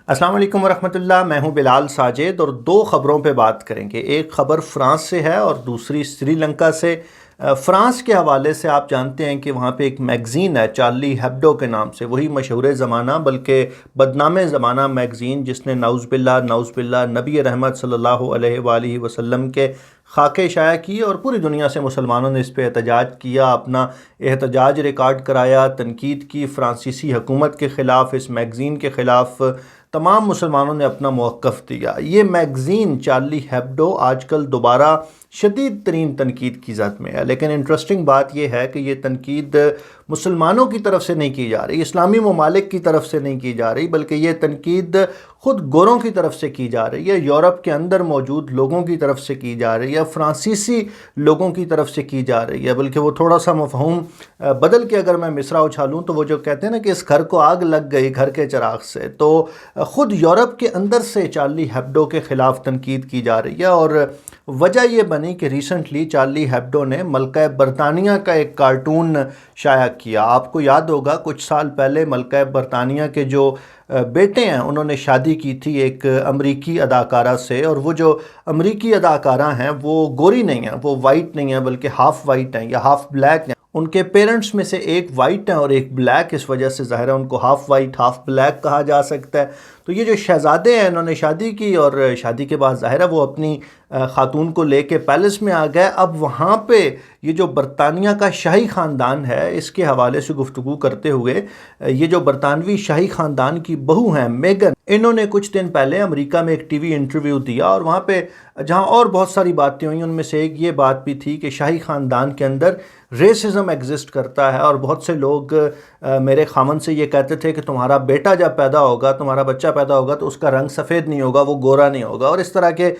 السلام علیکم ورحمۃ اللہ، میں ہوں بلال ساجد اور دو خبروں پہ بات کریں گے۔ ایک خبر فرانس سے ہے اور دوسری سری لنکا سے۔ فرانس کے حوالے سے آپ جانتے ہیں کہ وہاں پہ ایک میگزین ہے چارلی ہیبڈو کے نام سے، وہی مشہور زمانہ بلکہ بدنام زمانہ میگزین جس نے نعوذ باللہ نبی رحمت صلی اللہ علیہ وآلہ وسلم کے خاکے شائع کی، اور پوری دنیا سے مسلمانوں نے اس پہ احتجاج کیا، اپنا احتجاج ریکارڈ کرایا، تنقید کی فرانسیسی حکومت کے خلاف، اس میگزین کے خلاف تمام مسلمانوں نے اپنا موقف دیا۔ یہ میگزین چارلی ہیبڈو آج کل دوبارہ شدید ترین تنقید کی زد میں ہے، لیکن انٹرسٹنگ بات یہ ہے کہ یہ تنقید مسلمانوں کی طرف سے نہیں کی جا رہی، اسلامی ممالک کی طرف سے نہیں کی جا رہی، بلکہ یہ تنقید خود گوروں کی طرف سے کی جا رہی ہے، یورپ کے اندر موجود لوگوں کی طرف سے کی جا رہی ہے، فرانسیسی لوگوں کی طرف سے کی جا رہی ہے۔ بلکہ وہ تھوڑا سا مفہوم بدل کے اگر میں مصرع اچھالوں تو وہ جو کہتے ہیں نا کہ اس گھر کو آگ لگ گئی گھر کے چراغ سے، تو خود یورپ کے اندر سے چارلی ہیبڈو کے خلاف تنقید کی جا رہی ہے۔ اور وجہ یہ بنی کہ ریسنٹلی چارلی ہیبڈو نے ملکہ برطانیہ کا ایک کارٹون شائع کیا۔ آپ کو یاد ہوگا کچھ سال پہلے ملکہ برطانیہ کے جو بیٹے ہیں انہوں نے شادی کی تھی ایک امریکی اداکارہ سے، اور وہ جو امریکی اداکارہ ہیں وہ گوری نہیں ہیں، وہ وائٹ نہیں ہیں بلکہ ہاف وائٹ ہیں یا ہاف بلیک ہیں۔ ان کے پیرنٹس میں سے ایک وائٹ ہے اور ایک بلیک، اس وجہ سے ظاہر ہے ان کو ہاف وائٹ ہاف بلیک کہا جا سکتا ہے۔ تو یہ جو شہزادے ہیں انہوں نے شادی کی، اور شادی کے بعد ظاہر ہے وہ اپنی خاتون کو لے کے پیلس میں آ گئے۔ اب وہاں پہ یہ جو برطانیہ کا شاہی خاندان ہے اس کے حوالے سے گفتگو کرتے ہوئے یہ جو برطانوی شاہی خاندان کی بہو ہیں میگن، انہوں نے کچھ دن پہلے امریکہ میں ایک ٹی وی انٹرویو دیا، اور وہاں پہ جہاں اور بہت ساری باتیں ہوئیں ان میں سے ایک یہ بات بھی تھی کہ شاہی خاندان کے اندر ریسزم ایگزسٹ کرتا ہے، اور بہت سے لوگ میرے خامن سے یہ کہتے تھے کہ تمہارا بیٹا جب پیدا ہوگا، تمہارا بچہ پیدا ہوگا تو اس کا رنگ سفید نہیں ہوگا، وہ گورا نہیں ہوگا، اور اس طرح کے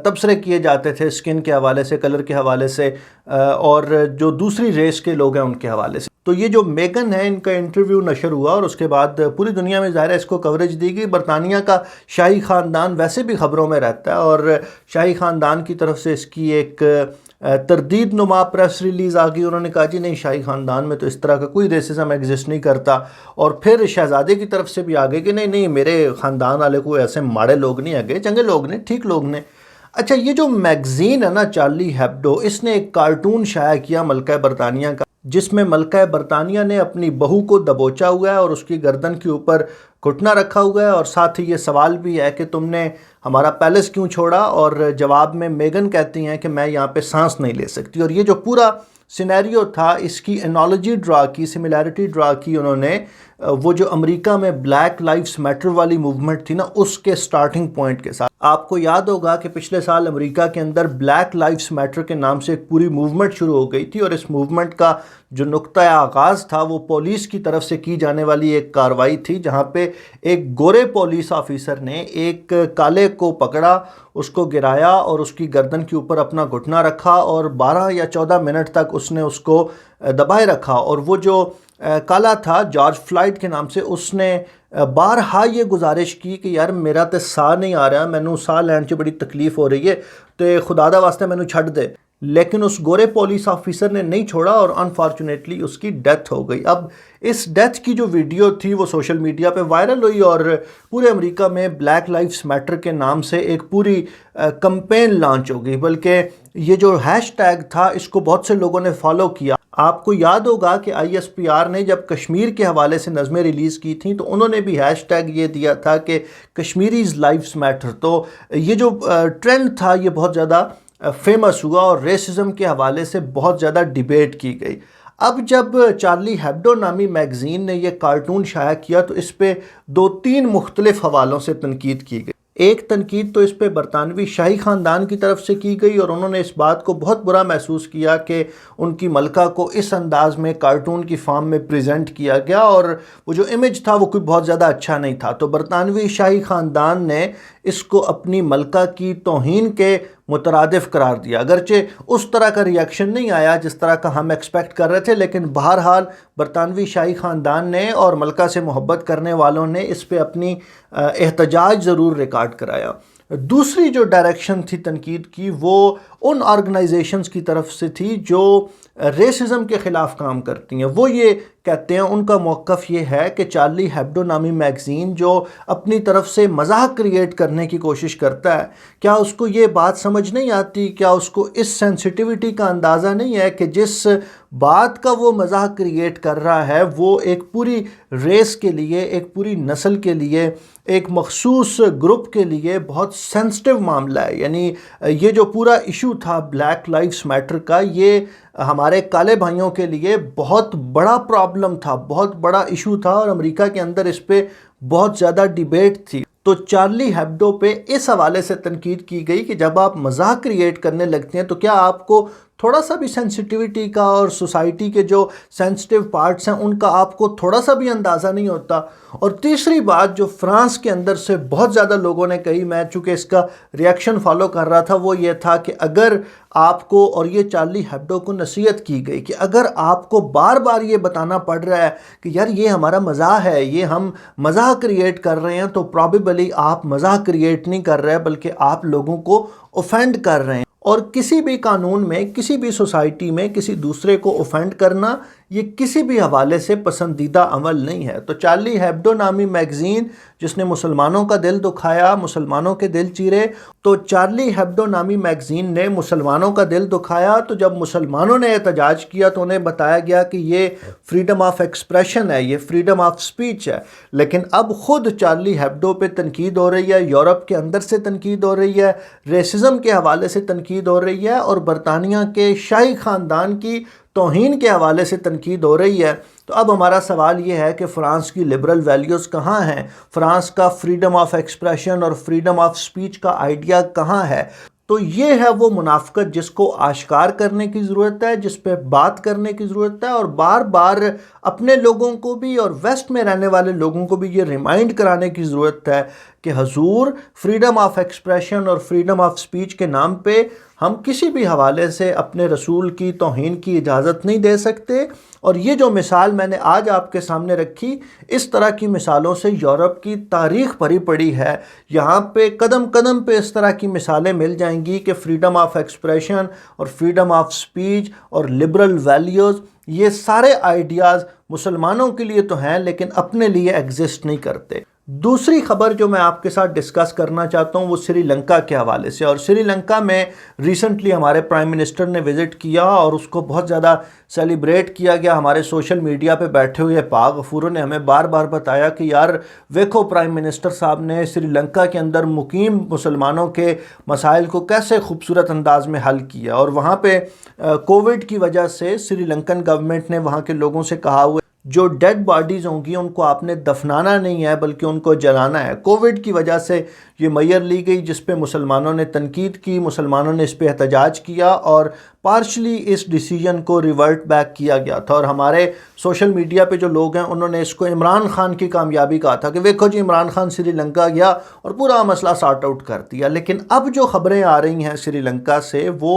تبصرے کیے جاتے تھے اسکن کے حوالے سے، کلر کے حوالے سے، اور جو دوسری ریس کے لوگ ہیں ان کے حوالے سے۔ تو یہ جو میگن ہے ان کا انٹرویو نشر ہوا، اور اس کے بعد پوری دنیا میں ظاہر ہے اس کو کوریج دی گئی۔ برطانیہ کا شاہی خاندان ویسے بھی خبروں میں رہتا ہے، اور شاہی خاندان کی طرف سے اس کی ایک تردید نما پریس ریلیز آ گئی۔ انہوں نے کہا جی نہیں، شاہی خاندان میں تو اس طرح کا کوئی ریسزم ایگزسٹ نہیں کرتا، اور پھر شہزادے کی طرف سے بھی آگے کہ نہیں میرے خاندان والے کوئی ایسے ماڑے لوگ نہیں آگے، چنگے لوگ نے، ٹھیک لوگ نے۔ اچھا، یہ جو میگزین ہے نا چارلی ہیبڈو، اس نے ایک کارٹون شائع کیا ملکہ برطانیہ کا، جس میں ملکہ برطانیہ نے اپنی بہو کو دبوچا ہوا ہے اور اس کی گردن کے اوپر گھٹنا رکھا ہوا ہے، اور ساتھ ہی یہ سوال بھی ہے کہ تم نے ہمارا پیلس کیوں چھوڑا، اور جواب میں میگن کہتی ہیں کہ میں یہاں پہ سانس نہیں لے سکتی۔ اور یہ جو پورا سینیریو تھا اس کی انالوجی ڈرا کی، سملیرٹی ڈرا کی انہوں نے وہ جو امریکہ میں بلیک لائفز میٹر والی موومنٹ تھی نا اس کے سٹارٹنگ پوائنٹ کے ساتھ۔ آپ کو یاد ہوگا کہ پچھلے سال امریکہ کے اندر بلیک لائفز میٹر کے نام سے ایک پوری موومنٹ شروع ہو گئی تھی، اور اس موومنٹ کا جو نقطہ آغاز تھا وہ پولیس کی طرف سے کی جانے والی ایک کارروائی تھی، جہاں پہ ایک گورے پولیس آفیسر نے ایک کالے کو پکڑا، اس کو گرایا اور اس کی گردن کے اوپر اپنا گھٹنا رکھا، اور 12 یا 14 منٹ تک اس نے اس کو دبائے رکھا۔ اور وہ جو کالا تھا جارج فلائیڈ کے نام سے، اس نے بارہا یہ گزارش کی کہ یار میرا تے ساہ نہیں آ رہا، مینوں ساہ لین چ بڑی تکلیف ہو رہی ہے، تو خدا دا واسطے مینوں چھڈ دے۔ لیکن اس گورے پولیس آفیسر نے نہیں چھوڑا، اور انفارچونیٹلی اس کی ڈیتھ ہو گئی۔ اب اس ڈیتھ کی جو ویڈیو تھی وہ سوشل میڈیا پہ وائرل ہوئی، اور پورے امریکہ میں بلیک لائفز میٹر کے نام سے ایک پوری کمپین لانچ ہو گئی، بلکہ یہ جو ہیش ٹیگ تھا اس کو بہت سے لوگوں نے فالو کیا۔ آپ کو یاد ہوگا کہ آئی ایس پی آر نے جب کشمیر کے حوالے سے نظمیں ریلیز کی تھیں تو انہوں نے بھی ہیش ٹیگ یہ دیا تھا کہ کشمیریز لائفز میٹر۔ تو یہ جو ٹرینڈ تھا یہ بہت زیادہ فیمس ہوا، اور ریسزم کے حوالے سے بہت زیادہ ڈیبیٹ کی گئی۔ اب جب چارلی ہیبڈو نامی میگزین نے یہ کارٹون شائع کیا تو اس پہ 2-3 مختلف حوالوں سے تنقید کی گئی۔ ایک تنقید تو اس پہ برطانوی شاہی خاندان کی طرف سے کی گئی، اور انہوں نے اس بات کو بہت برا محسوس کیا کہ ان کی ملکہ کو اس انداز میں کارٹون کی فارم میں پریزنٹ کیا گیا، اور وہ جو امیج تھا وہ کوئی بہت زیادہ اچھا نہیں تھا۔ تو برطانوی شاہی خاندان نے اس کو اپنی ملکہ کی توہین کے مترادف قرار دیا، اگرچہ اس طرح کا ری ایکشن نہیں آیا جس طرح کا ہم ایکسپیکٹ کر رہے تھے، لیکن بہرحال برطانوی شاہی خاندان نے اور ملکہ سے محبت کرنے والوں نے اس پہ اپنی احتجاج ضرور ریکارڈ کرایا۔ دوسری جو ڈائریکشن تھی تنقید کی وہ ان آرگنائزیشنز کی طرف سے تھی جو ریسزم کے خلاف کام کرتی ہیں۔ وہ یہ کہتے ہیں ان کا موقف یہ ہے کہ چارلی ہیبڈو نامی میگزین جو اپنی طرف سے مزاح کریٹ کرنے کی کوشش کرتا ہے، کیا اس کو یہ بات سمجھ نہیں آتی، کیا اس کو اس سینسٹیوٹی کا اندازہ نہیں ہے کہ جس بات کا وہ مزاح کریٹ کر رہا ہے وہ ایک پوری ریس کے لیے، ایک پوری نسل کے لیے، ایک مخصوص گروپ کے لیے بہت سینسٹیو معاملہ ہے۔ یعنی یہ جو پورا ایشو تھا بلیک لائفز میٹر کا، یہ ہمارے کالے بھائیوں کے لیے بہت بڑا پرابلم تھا، بہت بڑا ایشو تھا، اور امریکہ کے اندر اس پہ بہت زیادہ ڈیبیٹ تھی۔ تو چارلی ہیبڈو پہ اس حوالے سے تنقید کی گئی کہ جب آپ مزاح کریٹ کرنے لگتے ہیں تو کیا آپ کو تھوڑا سا بھی سینسٹیوٹی کا اور سوسائٹی کے جو سینسٹیو پارٹس ہیں ان کا آپ کو تھوڑا سا بھی اندازہ نہیں ہوتا؟ اور تیسری بات جو فرانس کے اندر سے بہت زیادہ لوگوں نے کہی، میں چونکہ اس کا ریاکشن فالو کر رہا تھا، وہ یہ تھا کہ اگر آپ کو، اور یہ چارلی ہیبڈو کو نصیحت کی گئی کہ اگر آپ کو بار بار یہ بتانا پڑ رہا ہے کہ یار یہ ہمارا مزاح ہے، یہ ہم مزاح کریٹ کر رہے ہیں، تو پرابیبلی آپ مزاح کریٹ نہیں کر رہے بلکہ آپ لوگوں کو اوفینڈ کر رہے ہیں۔ اور کسی بھی قانون میں، کسی بھی سوسائٹی میں کسی دوسرے کو اوفینڈ کرنا یہ کسی بھی حوالے سے پسندیدہ عمل نہیں ہے۔ تو چارلی ہیبڈو نامی میگزین جس نے مسلمانوں کا دل دکھایا، مسلمانوں کے دل چیرے، تو چارلی ہیبڈو نامی میگزین نے مسلمانوں کا دل دکھایا۔ تو جب مسلمانوں نے احتجاج کیا تو انہیں بتایا گیا کہ یہ فریڈم آف ایکسپریشن ہے، یہ فریڈم آف سپیچ ہے۔ لیکن اب خود چارلی ہیبڈو پہ تنقید ہو رہی ہے، یورپ کے اندر سے تنقید ہو رہی ہے، ریسزم کے حوالے سے تنقید ہو رہی ہے، اور برطانیہ کے شاہی خاندان کی توہین کے حوالے سے تنقید ہو رہی ہے۔ تو اب ہمارا سوال یہ ہے کہ فرانس کی لبرل ویلیوز کہاں ہیں؟ فرانس کا فریڈم آف ایکسپریشن اور فریڈم آف سپیچ کا آئیڈیا کہاں ہے؟ تو یہ ہے وہ منافقت جس کو آشکار کرنے کی ضرورت ہے، جس پہ بات کرنے کی ضرورت ہے، اور بار بار اپنے لوگوں کو بھی اور ویسٹ میں رہنے والے لوگوں کو بھی یہ ریمائنڈ کرانے کی ضرورت ہے کہ حضور فریڈم آف ایکسپریشن اور فریڈم آف سپیچ کے نام پہ ہم کسی بھی حوالے سے اپنے رسول کی توہین کی اجازت نہیں دے سکتے۔ اور یہ جو مثال میں نے آج آپ کے سامنے رکھی، اس طرح کی مثالوں سے یورپ کی تاریخ بھری پڑی ہے۔ یہاں پہ قدم قدم پہ اس طرح کی مثالیں مل جائیں گی کہ فریڈم آف ایکسپریشن اور فریڈم آف سپیچ اور لبرل ویلیوز، یہ سارے آئیڈیاز مسلمانوں کے لیے تو ہیں لیکن اپنے لیے ایگزسٹ نہیں کرتے۔ دوسری خبر جو میں آپ کے ساتھ ڈسکس کرنا چاہتا ہوں وہ سری لنکا کے حوالے سے، اور سری لنکا میں ریسنٹلی ہمارے پرائم منسٹر نے وزٹ کیا اور اس کو بہت زیادہ سیلیبریٹ کیا گیا۔ ہمارے سوشل میڈیا پہ بیٹھے ہوئے پاک غفوروں نے ہمیں بار بار بتایا کہ یار ویکھو پرائم منسٹر صاحب نے سری لنکا کے اندر مقیم مسلمانوں کے مسائل کو کیسے خوبصورت انداز میں حل کیا، اور وہاں پہ کووڈ کی وجہ سے سری لنکن گورنمنٹ نے وہاں کے لوگوں سے کہا ہوا جو ڈیڈ باڈیز ہوں گی ان کو آپ نے دفنانا نہیں ہے بلکہ ان کو جلانا ہے۔ کووڈ کی وجہ سے یہ میئر لی گئی جس پہ مسلمانوں نے تنقید کی، مسلمانوں نے اس پہ احتجاج کیا، اور پارشلی اس ڈیسیجن کو ریورٹ بیک کیا گیا تھا۔ اور ہمارے سوشل میڈیا پہ جو لوگ ہیں انہوں نے اس کو عمران خان کی کامیابی کہا تھا کہ ویکھو جی عمران خان سری لنکا گیا اور پورا مسئلہ سارٹ آؤٹ کر دیا۔ لیکن اب جو خبریں آ رہی ہیں سری لنکا سے وہ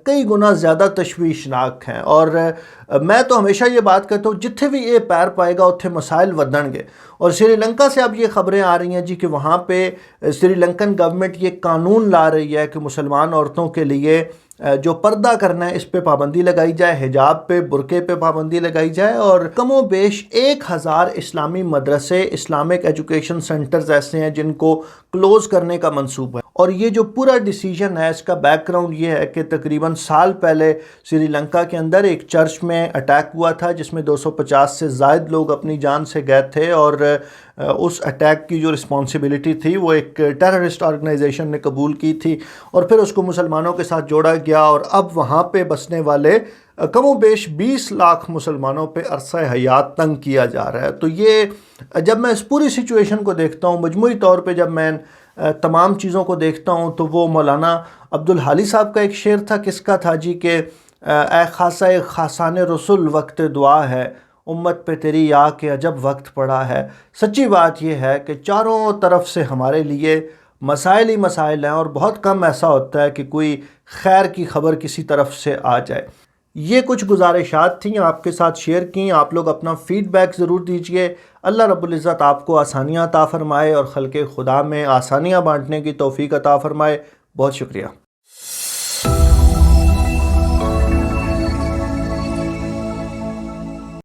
کئی گنا زیادہ تشویشناک ہیں، اور میں تو ہمیشہ یہ بات کہتا ہوں جتھے بھی یہ پیر پائے گا اتھے مسائل ودن گے۔ اور سری لنکا سے اب یہ خبریں آ رہی ہیں جی کہ وہاں پہ سری لنکن گورنمنٹ یہ قانون لا رہی ہے کہ مسلمان عورتوں کے لیے جو پردہ کرنا ہے اس پہ پابندی لگائی جائے، حجاب پہ، برقعے پہ پابندی لگائی جائے، اور کم و بیش 1000 اسلامی مدرسے، اسلامک ایجوکیشن سینٹرز ایسے ہیں جن کو کلوز کرنے کا منصوبہ ہے۔ اور یہ جو پورا ڈیسیجن ہے اس کا بیک گراؤنڈ یہ ہے کہ تقریباً سال پہلے سری لنکا کے اندر ایک چرچ میں اٹیک ہوا تھا جس میں 250 سے زائد لوگ اپنی جان سے گئے تھے، اور اس اٹیک کی جو رسپانسبلٹی تھی وہ ایک ٹیررسٹ آرگنائزیشن نے قبول کی تھی، اور پھر اس کو مسلمانوں کے ساتھ جوڑا گیا، اور اب وہاں پہ بسنے والے کم و بیش 20 لاکھ مسلمانوں پہ عرصہ حیات تنگ کیا جا رہا ہے۔ تو یہ جب میں اس پوری سچویشن کو دیکھتا ہوں، مجموعی طور پہ جب میں تمام چیزوں کو دیکھتا ہوں، تو وہ مولانا عبدالحالی صاحب کا ایک شعر تھا، کس کا تھا جی کہ اے خاصہ خاصان رسول وقت دعا ہے، امت پہ تیری یا کہ عجب وقت پڑا ہے۔ سچی بات یہ ہے کہ چاروں طرف سے ہمارے لیے مسائل ہی مسائل ہیں، اور بہت کم ایسا ہوتا ہے کہ کوئی خیر کی خبر کسی طرف سے آ جائے۔ یہ کچھ گزارشات تھیں آپ کے ساتھ شیئر کی، آپ لوگ اپنا فیڈ بیک ضرور دیجئے۔ اللہ رب العزت آپ کو آسانیاں عطا فرمائے اور خلق خدا میں آسانیاں بانٹنے کی توفیق عطا فرمائے۔ بہت شکریہ۔